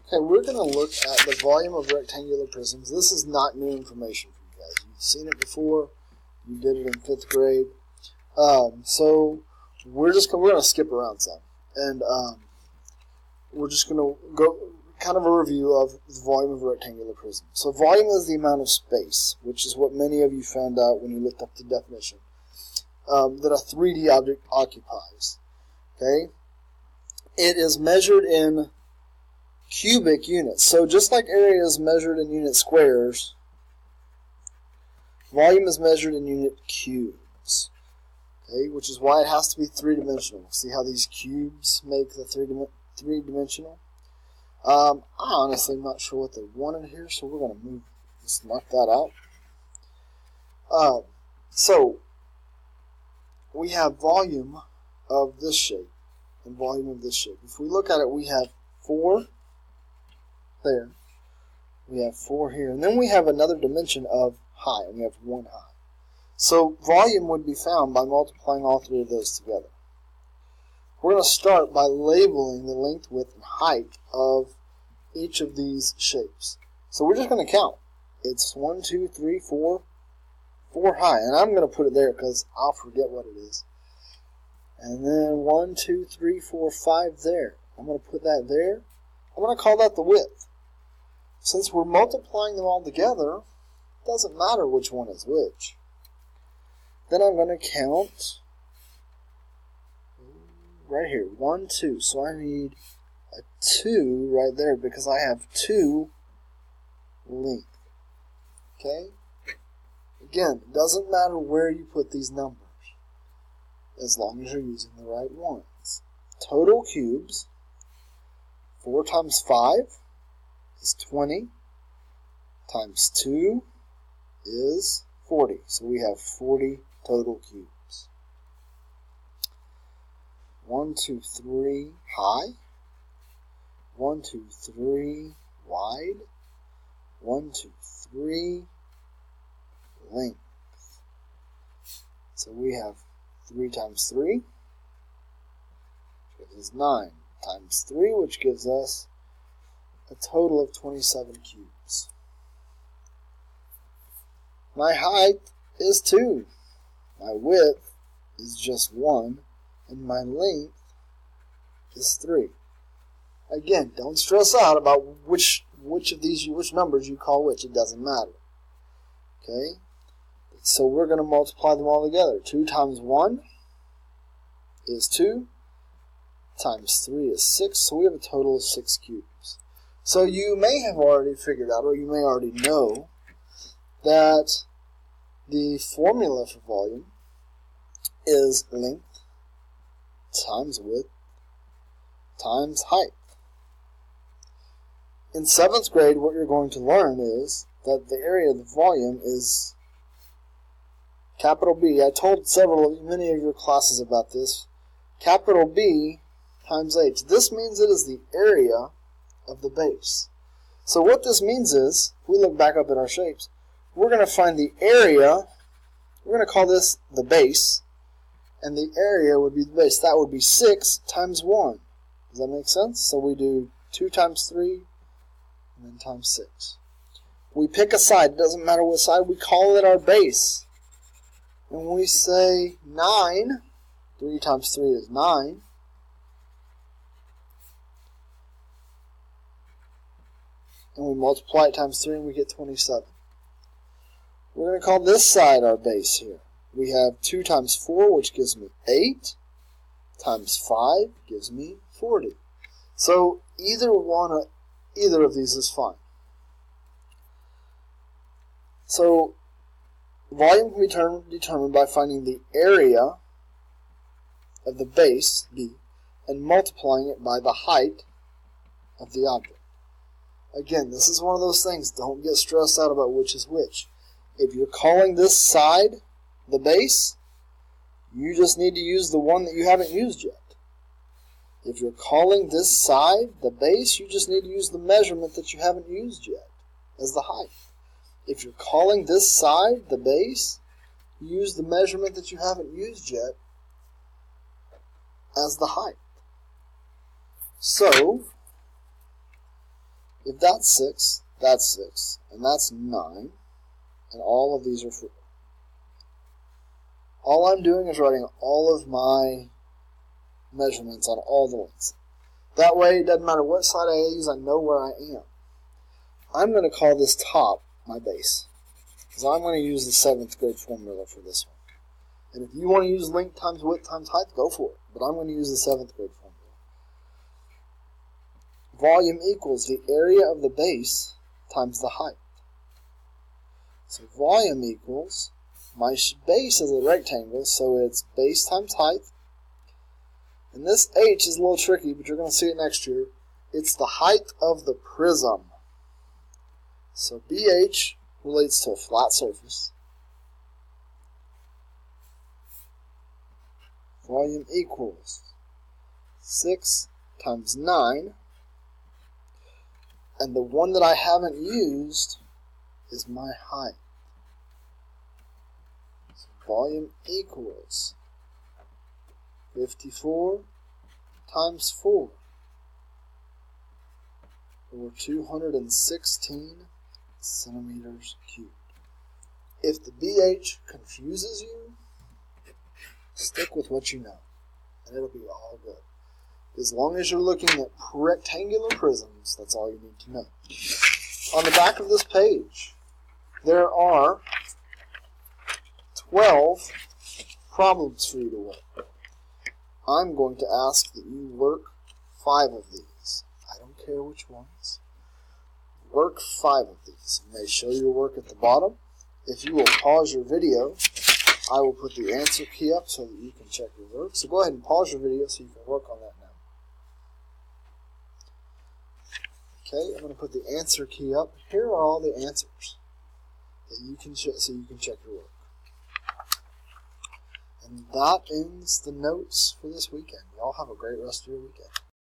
Okay, we're going to look at the volume of rectangular prisms. This is not new information for you guys. You've seen it before. You did it in 5th grade. So we're going to skip around some, and we're just going to go kind of a review of the volume of a rectangular prism. So volume is the amount of space, which is what many of you found out when you looked up the definition, that a 3D object occupies. Okay, it is measured in cubic units. So just like area is measured in unit squares, volume is measured in unit cubes. Okay, which is why it has to be three-dimensional. See how these cubes make the three-dimensional? I'm honestly not sure what they wanted here, so we're going to just mark that out. So we have volume of this shape and volume of this shape. If we look at it, we have 4 there. We have 4 here. And then we have another dimension of height. We have 1 height. So volume would be found by multiplying all 3 of those together. We're going to start by labeling the length, width, and height of each of these shapes. So we're just going to count. It's 1, 2, 3, 4 high. And I'm going to put it there because I'll forget what it is. And then 1, 2, 3, 4, 5 there. I'm going to put that there. I'm going to call that the width. Since we're multiplying them all together, it doesn't matter which one is which. Then I'm going to count right here, 1, 2. So I need a 2 right there because I have 2 length. Okay? Again, it doesn't matter where you put these numbers, as long as you're using the right ones. Total cubes, 4 times 5 is 20, times 2 is 40. So we have 40 total cubes. 1, 2, 3 high, 1, 2, 3 wide, 1, 2, 3 length. So we have 3 times 3, which gives us 9, times 3, which gives us a total of 27 cubes. My height is 2. My width is just 1. And my length is 3. Again, don't stress out about which numbers you call which. It doesn't matter. Okay? So we're going to multiply them all together. 2 times 1 is 2. Times 3 is 6. So we have a total of 6 cubes. So you may have already figured out, or you may already know, that the formula for volume is length times width times height. In 7th grade, what you're going to learn is that the area of the volume is capital B. I told many of your classes about this. Capital B times H. This means it is the area of the base. So what this means is, if we look back up at our shapes, we're going to find the area. We're going to call this the base, and the area would be the base. That would be 6 times 1. Does that make sense? So we do 2 times 3, and then times 6. We pick a side. It doesn't matter what side. We call it our base. And when we say 9, 3 times 3 is 9. And we multiply it times 3, and we get 27. We're going to call this side our base here. We have 2 times 4, which gives me 8, times 5 gives me 40. So either of these is fine. So volume can be determined by finding the area of the base, B, and multiplying it by the height of the object. Again, this is one of those things. Don't get stressed out about which is which. If you're calling this side the base, you just need to use the one that you haven't used yet. If you're calling this side the base, you just need to use the measurement that you haven't used yet as the height. If you're calling this side the base, you use the measurement that you haven't used yet as the height. So if that's 6, that's 6, and that's 9, and all of these are 4. All I'm doing is writing all of my measurements on all the ones. That way, it doesn't matter what side I use, I know where I am. I'm going to call this top my base, because I'm going to use the 7th grade formula for this one. And if you want to use length times width times height, go for it. But I'm going to use the 7th grade formula. Volume equals the area of the base times the height. So volume equals, my base is a rectangle, so it's base times height. And this h is a little tricky, but you're going to see it next year. It's the height of the prism. So BH relates to a flat surface. Volume equals 6 times 9. And the one that I haven't used is my height. So volume equals 54 times 4, or 216 centimeters cubed. If the BH confuses you, stick with what you know, and it'll be all good. As long as you're looking at rectangular prisms, that's all you need to know. On the back of this page, there are 12 problems for you to work. I'm going to ask that you work 5 of these. I don't care which ones. Work 5 of these. It may show your work at the bottom. If you will pause your video, I will put the answer key up so that you can check your work. So go ahead and pause your video so you can work on that now. Okay, I'm going to put the answer key up. Here are all the answers that you can so you can check your work. And that ends the notes for this weekend. Y'all have a great rest of your weekend.